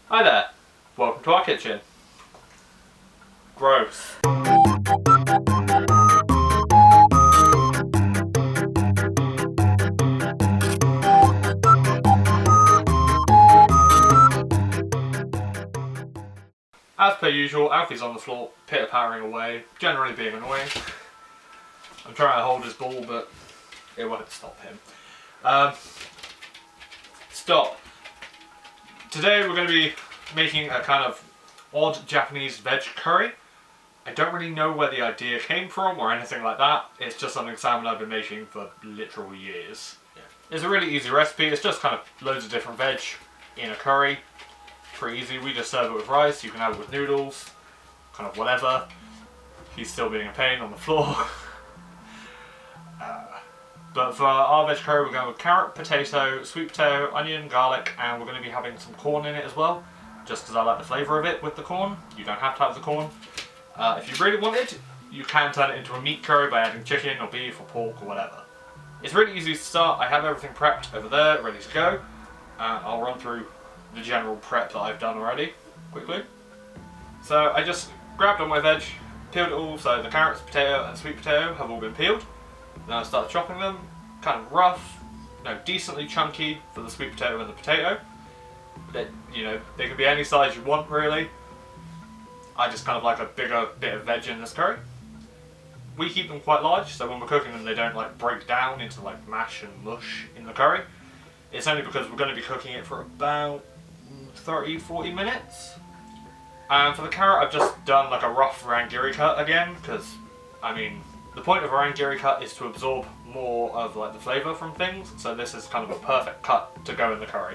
Hi there, welcome to our kitchen. Gross. As per usual, Alfie's on the floor, pitter-pattering away, generally being annoying. I'm trying to hold his ball, but it won't stop him. Stop. Today we're going to be making a kind of odd Japanese veg curry. I don't really know where the idea came from or anything like that. It's just something Sam and I have been making for literal years. Yeah. It's a really easy recipe. It's just kind of loads of different veg in a curry. Pretty easy. We just serve it with rice. You can have it with noodles, kind of whatever. He's still being a pain on the floor. But for our veg curry, we're going with carrot, potato, sweet potato, onion, garlic, and we're going to be having some corn in it as well, just because I like the flavour of it with the corn. You don't have to have the corn. If you really wanted, you can turn it into a meat curry by adding chicken or beef or pork or whatever. It's really easy to start. I have everything prepped over there, ready to go. I'll run through the general prep that I've done already, quickly. So I just grabbed all my veg, peeled it all, so the carrots, potato and sweet potato have all been peeled. Then I started chopping them, kind of rough, decently chunky for the sweet potato and the potato. They can be any size you want really. I just kind of like a bigger bit of veg in this curry. We keep them quite large, so when we're cooking them they don't like break down into like mash and mush in the curry. It's only because we're going to be cooking it for about 30-40 minutes. And for the carrot I've just done like a rough harangiri cut again, because the point of a harangiri cut is to absorb more of like the flavour from things, so this is kind of a perfect cut to go in the curry.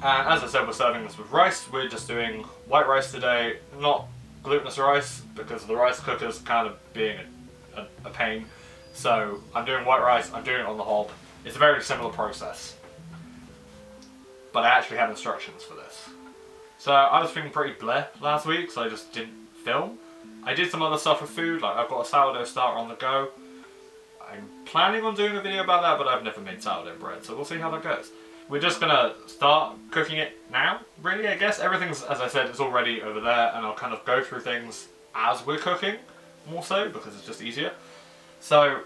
And as I said, we're serving this with rice. We're just doing white rice today, not glutinous rice, because the rice cooker's kind of being a pain. So I'm doing white rice, I'm doing it on the hob. It's a very similar process. But I actually have instructions for this. So I was feeling pretty bleh last week, so I just didn't film. I did some other stuff with food, like I've got a sourdough starter on the go. I'm planning on doing a video about that, but I've never made sourdough bread, so we'll see how that goes. We're just gonna start cooking it now, really, I guess. Everything's, as I said, is already over there, and I'll kind of go through things as we're cooking, more so, because it's just easier. So,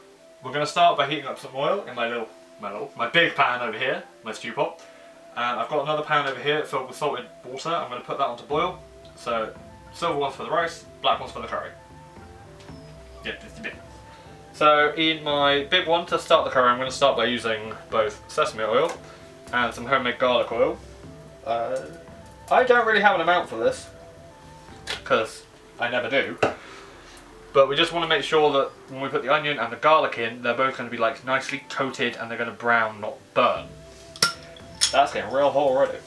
we're gonna start by heating up some oil in my big pan over here, my stew pot. And I've got another pan over here filled with salted water. I'm gonna put that on to boil. So, silver one's for the rice, black one's for the curry. Yeah, just a bit. So in my big one to start the curry, I'm going to start by using both sesame oil and some homemade garlic oil. I don't really have an amount for this, because I never do. But we just want to make sure that when we put the onion and the garlic in, they're both going to be like nicely coated and they're going to brown, not burn. That's getting real hot already.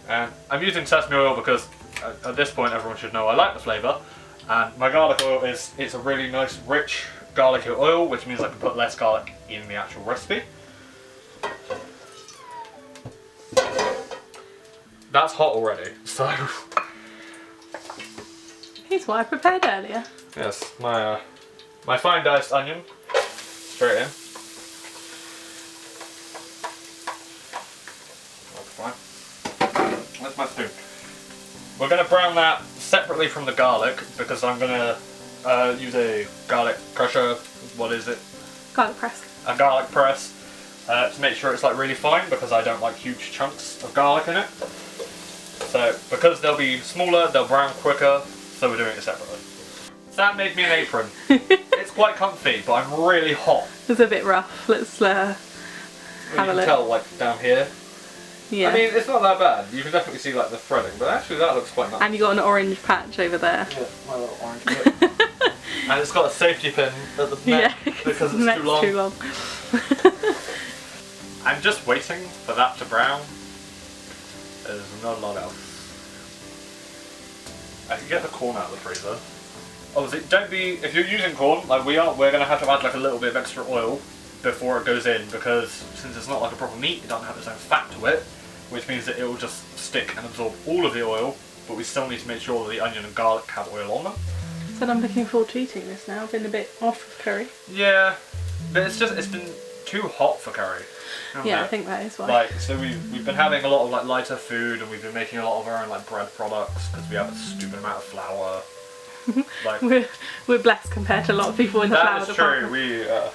And I'm using sesame oil because at this point everyone should know I like the flavour, and my garlic oil it's a really nice rich garlic oil, which means I can put less garlic in the actual recipe. That's hot already, so... Here's what I prepared earlier. Yes, my fine diced onion, straight in. Where's my spoon? We're going to brown that separately from the garlic, because I'm going to use a garlic crusher. What is it? Garlic press. A garlic press to make sure it's like really fine, because I don't like huge chunks of garlic in it. So because they'll be smaller, they'll brown quicker, so we're doing it separately. Sam made me an apron. It's quite comfy, but I'm really hot. It's a bit rough. Let's have a look. You can tell like down here. Yeah. I mean, it's not that bad. You can definitely see like the threading, but actually that looks quite nice. And you got an orange patch over there. Yeah, my little orange bit. And it's got a safety pin at the neck, because it's too long. I'm just waiting for that to brown. There's not a lot else. I can get the corn out of the freezer. Obviously, if you're using corn, like we're going to have to add like a little bit of extra oil before it goes in, because since it's not like a proper meat, it doesn't have its own fat to it, which means that it will just stick and absorb all of the oil, but we still need to make sure that the onion and garlic have oil on them. So I'm looking forward to eating this now. I've been a bit off of curry. Yeah, but it's been too hot for curry. Yeah, I think that is why. Like, so we've been having a lot of like lighter food, and we've been making a lot of our own like bread products because we have a stupid amount of flour. Like, we're blessed compared to a lot of people in the flour that is department. true.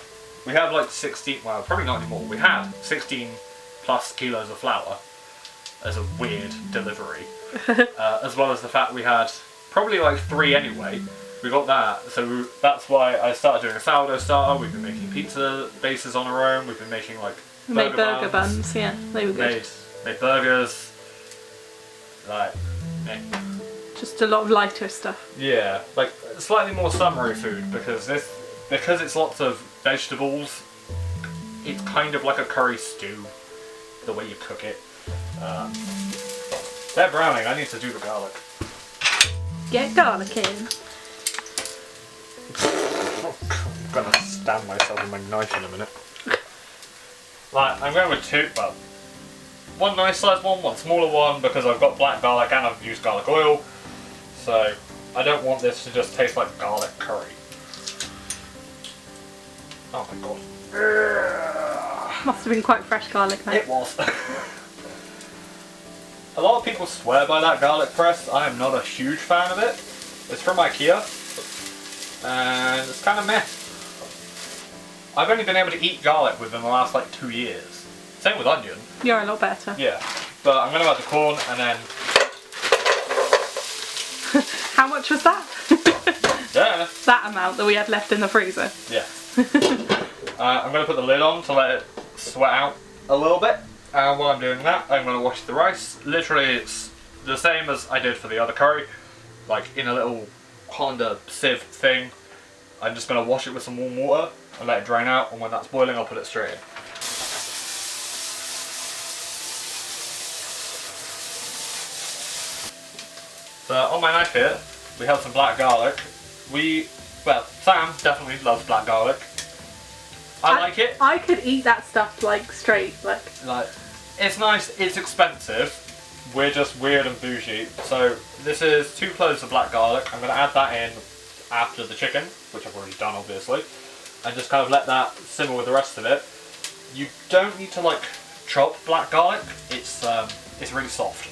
We have like 16. Well, probably not anymore. We had 16 plus kilos of flour as a weird delivery, as well as the fact we had probably like 3 anyway. We got that, so that's why I started doing a sourdough starter. We've been making pizza bases on our own. We've been making like Made burger buns, yeah, they were good. Made burgers, like, just a lot of lighter stuff. yeah, like slightly more summery food because it's lots of vegetables. It's kind of like a curry stew, the way you cook it. They're browning. I need to do the garlic. Get garlic in. I'm gonna stab myself with my knife in a minute. Like, I'm going with 2, well, one nice sized one smaller one because I've got black garlic and I've used garlic oil. So I don't want this to just taste like garlic curry. Oh my god. Must have been quite fresh garlic though. It was. A lot of people swear by that garlic press. I am not a huge fan of it. It's from IKEA. And it's kind of meh. I've only been able to eat garlic within the last like 2 years. Same with onion. You're a lot better. Yeah. But I'm going to add the corn and then... How much was that? Yeah. That amount that we had left in the freezer. Yeah. I'm going to put the lid on to let it sweat out a little bit. And while I'm doing that, I'm going to wash the rice. Literally, it's the same as I did for the other curry. Like in a little Honda sieve thing. I'm just going to wash it with some warm water and let it drain out. And when that's boiling, I'll put it straight in. So on my knife here, we have some black garlic. Well, Sam definitely loves black garlic. I like it. I could eat that stuff like straight, like it's nice, it's expensive. We're just weird and bougie. So this is 2 cloves of black garlic. I'm going to add that in after the chicken, which I've already done obviously, and just kind of let that simmer with the rest of it. You don't need to like chop black garlic. It's really soft,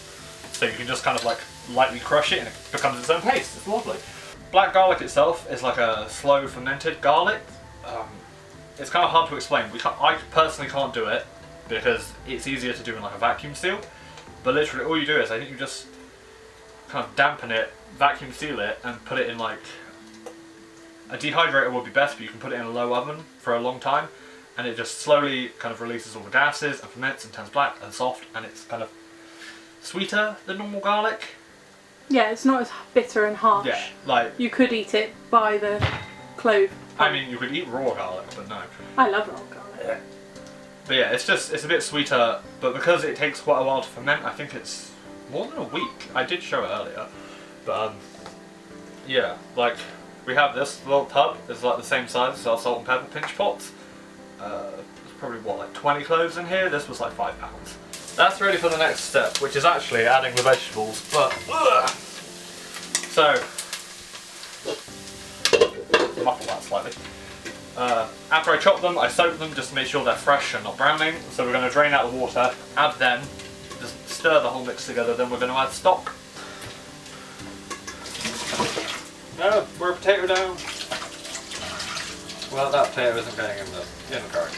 so you can just kind of like lightly crush it and it becomes its own paste. It's lovely. Black garlic itself is like a slow fermented garlic. It's kind of hard to explain. I personally can't do it because it's easier to do in like a vacuum seal. But literally all you do is I think you just kind of dampen it, vacuum seal it, and put it in like a dehydrator would be best, but you can put it in a low oven for a long time, and it just slowly kind of releases all the gases and ferments and turns black and soft, and it's kind of sweeter than normal garlic. yeah, it's not as bitter and harsh. Yeah, like You could eat it by the clove. I mean, you could eat raw garlic, but no. I love raw garlic. Yeah. But yeah, it's a bit sweeter, but because it takes quite a while to ferment, I think it's more than a week. I did show it earlier, but yeah, like we have this little tub. It's like the same size as our salt and pepper pinch pots. There's probably what, like 20 cloves in here. This was like £5. That's ready for the next step, which is actually adding the vegetables. But so muffle that slightly. After I chop them, I soak them just to make sure they're fresh and not browning. So we're going to drain out the water, add them, just stir the whole mix together, then we're going to add stock. No, we're a potato down. Well, that potato isn't going in the curry.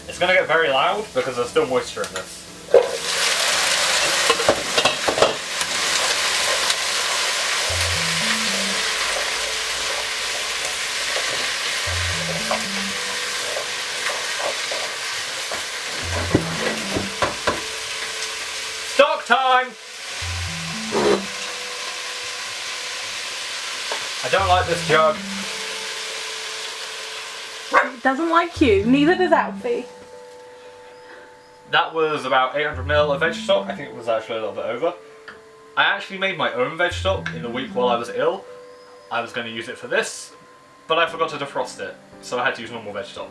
It's going to get very loud because there's still moisture in this. Stock time! I don't like this jug. It doesn't like you, neither does Alfie. That was about 800ml of veg stock. I think it was actually a little bit over. I actually made my own veg stock in the week while I was ill. I was going to use it for this, but I forgot to defrost it, so I had to use normal veg stock.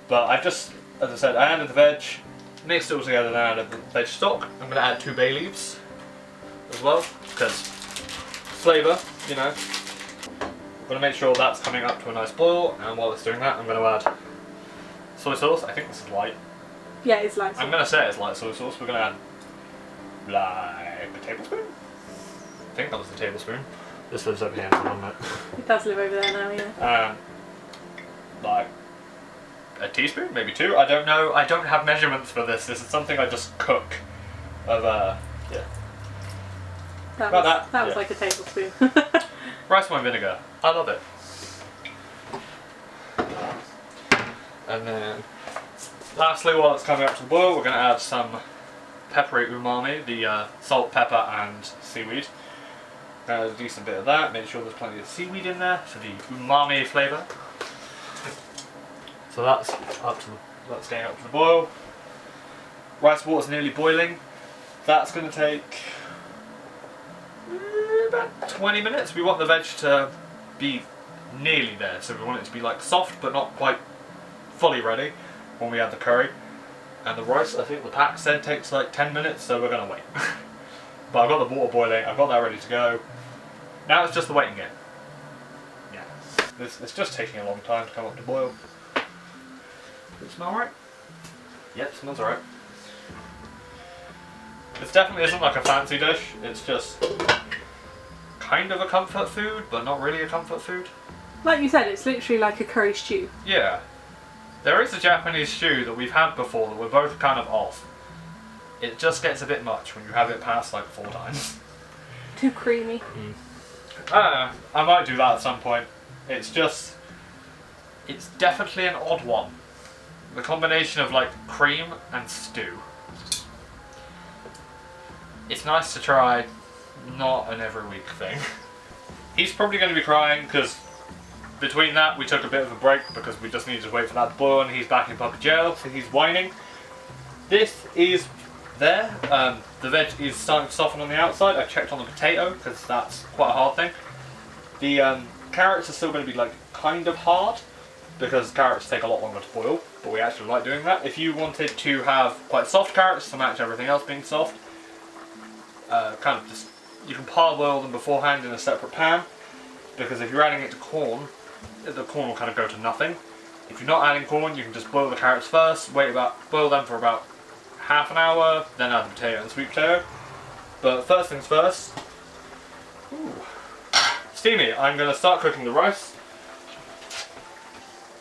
But I just, as I said, I added the veg, mixed it all together, and added the veg stock. I'm going to add 2 bay leaves as well, because flavour, you know. I'm going to make sure that's coming up to a nice boil, and while it's doing that, I'm going to add soy sauce. I think this is light. Yeah, it's light sauce. I'm going to say it's light soy sauce. We're going to add like a tablespoon. I think that was a tablespoon. This lives over here, doesn't it? It does live over there now, yeah. Like a teaspoon, maybe 2. I don't know. I don't have measurements for this. This is something I just cook. Yeah. That About was yeah. like a tablespoon. Rice wine vinegar. I love it. And then, lastly, while it's coming up to the boil, we're going to add some peppery umami, the salt, pepper, and seaweed. A decent bit of that. Make sure there's plenty of seaweed in there for the umami flavour. So that's getting up to the boil. Rice water's nearly boiling. That's going to take about 20 minutes. We want the veg to be nearly there, so we want it to be like soft but not quite fully ready when we add the curry. And the rice, I think the pack said takes like 10 minutes, so we're going to wait. But I've got the water boiling, I've got that ready to go. Now it's just the waiting game. Yeah. It's just taking a long time to come up to boil. Does it smell right? Yep, smells alright. This definitely isn't like a fancy dish, it's just kind of a comfort food, but not really a comfort food. Like you said, it's literally like a curry stew. Yeah. There is a Japanese stew that we've had before that we're both kind of off. It just gets a bit much when you have it past like 4 times. Too creamy. I might do that at some point. It's definitely an odd one. The combination of like cream and stew. It's nice to try, not an every week thing. He's probably going to be crying because between that we took a bit of a break because we just needed to wait for that to boil and he's back in puppy jail, so he's whining. This is there. The veg is starting to soften on the outside. I checked on the potato because that's quite a hard thing. The carrots are still going to be like kind of hard because carrots take a lot longer to boil, but we actually like doing that. If you wanted to have quite soft carrots to match everything else being soft, kind of just, you can parboil them beforehand in a separate pan, because if you're adding it to corn, the corn will kind of go to nothing. If you're not adding corn, you can just boil the carrots first, boil them for about half an hour, then add the potato and sweet potato. But first things first, steamy. I'm going to start cooking the rice,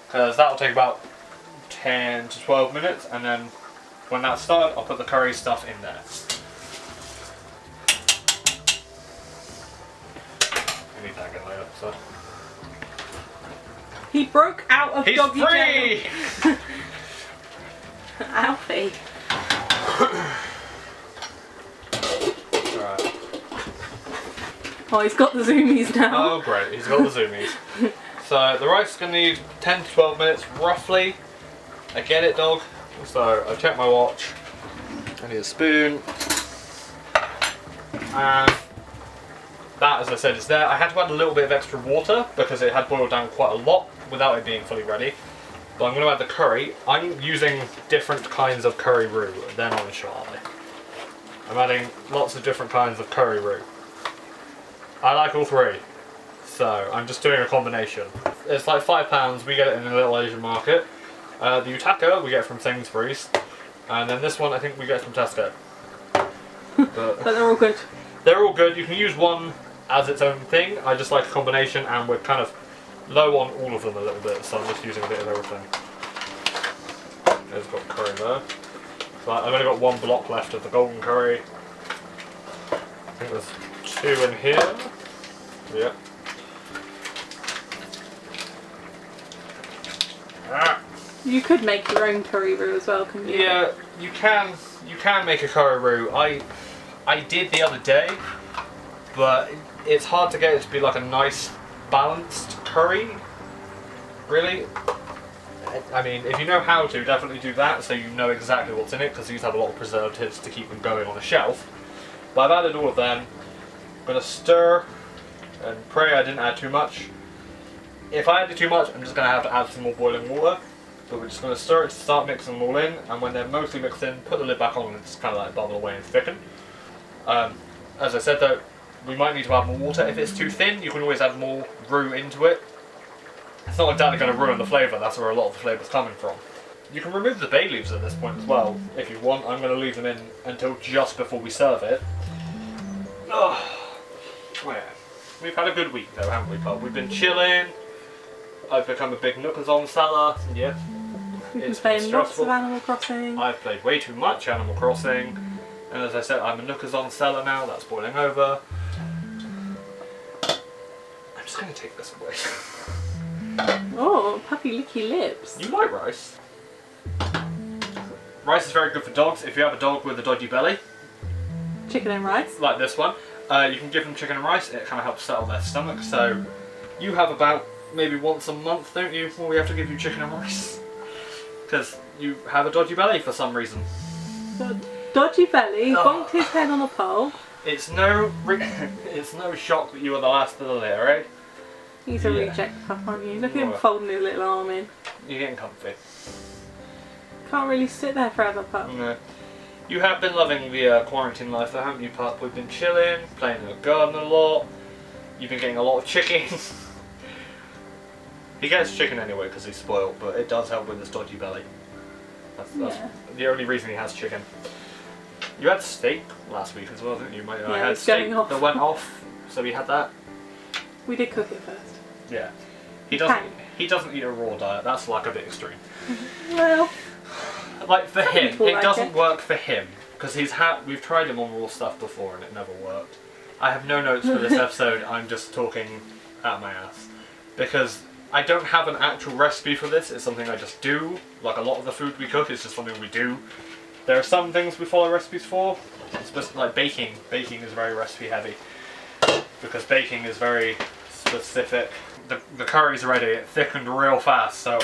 because that will take about 10 to 12 minutes, and then when that's started, I'll put the curry stuff in there. I need that again later, so. He broke out of He's doggy free! jail. Alfie. Alright. Oh, he's got the zoomies now. Oh great, he's got the zoomies. So the rice is going to need 10 to 12 minutes roughly. I get it, dog. So I've checked my watch. I need a spoon. And that, as I said, is there. I had to add a little bit of extra water because it had boiled down quite a lot without it being fully ready. But I'm going to add the curry. I'm using different kinds of curry roux than on Charlie. I'm adding lots of different kinds of curry roux. I like all 3. So I'm just doing a combination. It's like £5, we get it in a little Asian market. The Utaka we get from Sainsbury's. And then this one I think we get from Tesco. But they're all good. They're all good. You can use one as its own thing. I just like a combination, and we're kind of low on all of them a little bit, so I'm just using a bit of everything. There's got curry there. So I've only got 1 block left of the golden curry. I think there's 2 in here. Yeah. You could make your own curry roux as well, couldn't you? Yeah, you can. You can make a curry roux. I did the other day, but it's hard to get it to be like a nice balanced curry. Really. I mean, if you know how to, definitely do that, so you know exactly what's in it, because these have a lot of preservatives to keep them going on a shelf. But I've added all of them. I'm going to stir and pray I didn't add too much. If I added too much, I'm just going to have to add some more boiling water. But we're just going to stir it to start mixing them all in, and when they're mostly mixed in, put the lid back on and just kind of like bubble away and thicken. As I said though, We might need to add more water. If it's too thin, you can always add more roux into it. It's not exactly going to ruin the flavour, that's where a lot of the flavour's coming from. You can remove the bay leaves at this point as well, if you want. I'm going to leave them in until just before we serve it. Oh, yeah. We've had a good week though, haven't we, Pub? We've been chilling. I've become a big Nookazon seller. Yeah. We've been playing lots of Animal Crossing. I've played way too much Animal Crossing. And as I said, I'm a Nookazon seller now. That's boiling over. I'm just going to take this away. Oh, puppy licky lips. You like rice? Rice is very good for dogs. If you have a dog with a dodgy belly, chicken and rice, like this one, you can give them chicken and rice. It kind of helps settle their stomach. So you have about maybe once a month, don't you, where we have to give you chicken and rice? Because you have a dodgy belly for some reason. Dodgy belly, bonked his head on a pole. It's no shock that you were the last of the litter, eh? He's a reject pup, aren't you? Look at him folding his little arm in. You're getting comfy. Can't really sit there forever, pup. No. You have been loving the quarantine life though, haven't you, pup? We've been chilling, playing in the garden a lot. You've been getting a lot of chicken. He gets chicken anyway because he's spoiled, but it does help with his dodgy belly. That's the only reason he has chicken. You had steak last week as well, didn't you? Yeah, I had steak that went off, so we had that. We did cook it first. Yeah. He doesn't eat a raw diet, that's like a bit extreme. Well, like for him, it doesn't work for him. Because we've tried him on raw stuff before and it never worked. I have no notes for this episode, I'm just talking out my ass. Because I don't have an actual recipe for this, it's something I just do. Like a lot of the food we cook is just something we do. There are some things we follow recipes for, like baking. Baking is very recipe heavy. Because baking is very specific. The curry's ready, it thickened real fast, so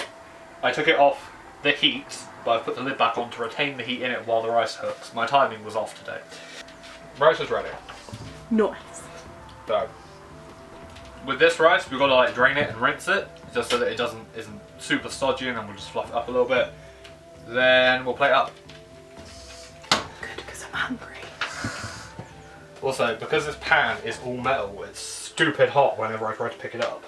I took it off the heat, but I put the lid back on to retain the heat in it while the rice cooks. My timing was off today. Rice is ready. Nice. So, with this rice, we've got to like drain it and rinse it, just so that it isn't super stodgy, and then we'll just fluff it up a little bit. Then we'll plate it up. Good, because I'm hungry. Also, because this pan is all metal, it's stupid hot whenever I try to pick it up.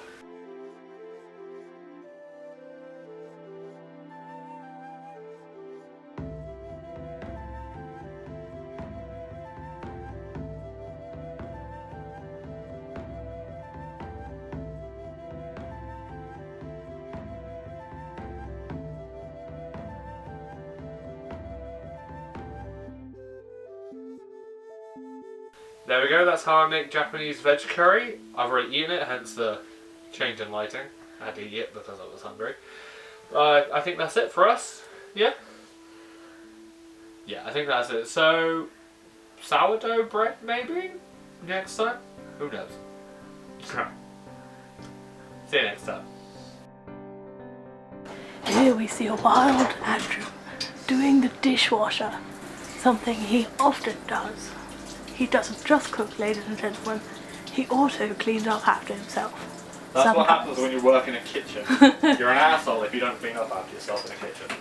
There we go, that's how I make Japanese veg curry. I've already eaten it, hence the change in lighting. I had to eat it because I was hungry. I think that's it for us. Yeah? Yeah, I think that's it. So, sourdough bread maybe? Next time? Who knows? See you next time. Here we see a wild Andrew doing the dishwasher. Something he often does. He doesn't just cook, ladies and gentlemen, he also cleans up after himself. That's what happens when you work in a kitchen. You're an asshole if you don't clean up after yourself in a kitchen.